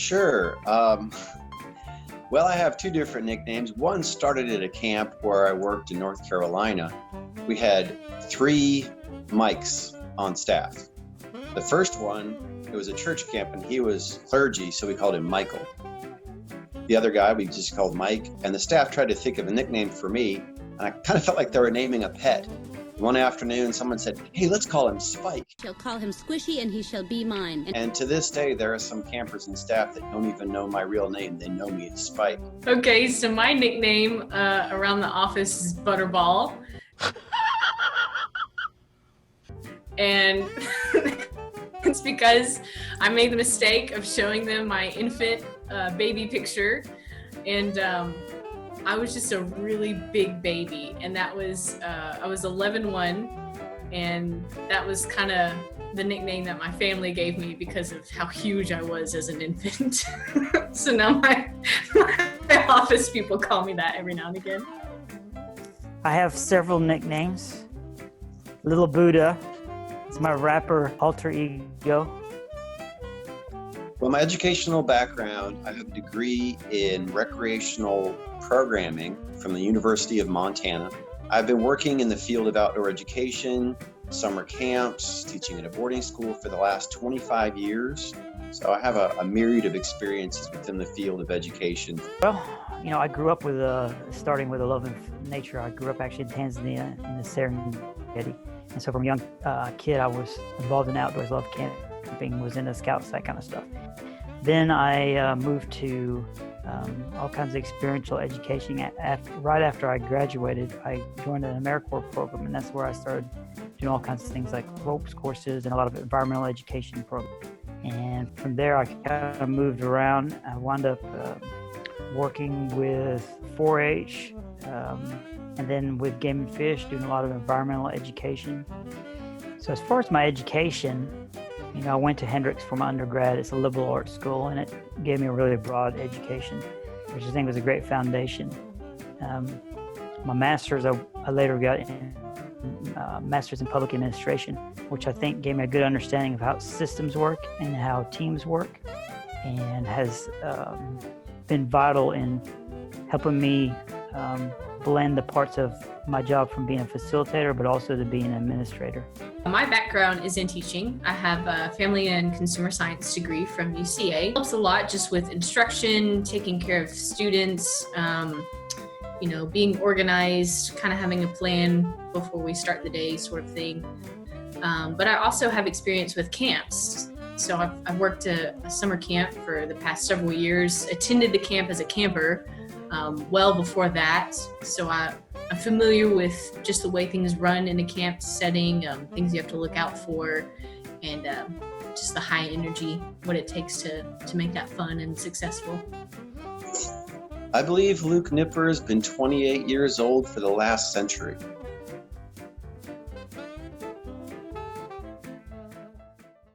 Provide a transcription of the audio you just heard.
Sure. Well, I have two different nicknames. One started at a camp where I worked in North Carolina. We had three Mikes on staff. The first one, it was a church camp, and he was clergy, so we called him Michael. The other guy, we just called Mike, and the staff tried to think of a nickname for me, and I kind of felt like they were naming a pet. One afternoon, someone said, "Hey, let's call him Spike." Shall call him Squishy, and he shall be mine. And to this day, there are some campers and staff that don't even know my real name. They know me as Spike. Okay, so my nickname around the office is Butterball. And it's because I made the mistake of showing them my infant baby picture. And I was just a really big baby. And that was, I was 11'1", and that was kind of the nickname that my family gave me because of how huge I was as an infant. So now my office people call me that every now and again. I have several nicknames. Little Buddha is my rapper alter ego. Well, my educational background, I have a degree in recreational programming from the University of Montana. I've been working in the field of outdoor education, summer camps, teaching at a boarding school for the last 25 years. So I have a myriad of experiences within the field of education. Well, I grew up with starting with a love of nature. I grew up actually in Tanzania in the Serengeti. And so from a young kid, I was involved in outdoors, loved camping, was into scouts, that kind of stuff. Then I moved to all kinds of experiential education. Right after I graduated, I joined an AmeriCorps program, and that's where I started doing all kinds of things like ropes courses and a lot of environmental education programs. And from there, I kind of moved around. I wound up working with 4-H, and then with Game and Fish, doing a lot of environmental education. So as far as my education, I went to Hendrix for my undergrad. It's a liberal arts school, and it gave me a really broad education, which I think was a great foundation. My master's, I later got in master's in public administration, which I think gave me a good understanding of how systems work and how teams work, and has been vital in helping me blend the parts of my job from being a facilitator, but also to being an administrator. My background is in teaching. I have a family and consumer science degree from UCA. It helps a lot just with instruction, taking care of students, being organized, kind of having a plan before we start the day sort of thing. But I also have experience with camps. So I've worked a summer camp for the past several years, attended the camp as a camper well before that. So I'm familiar with just the way things run in a camp setting, things you have to look out for, and just the high energy, what it takes to make that fun and successful. I believe Luke Nipper has been 28 years old for the last century.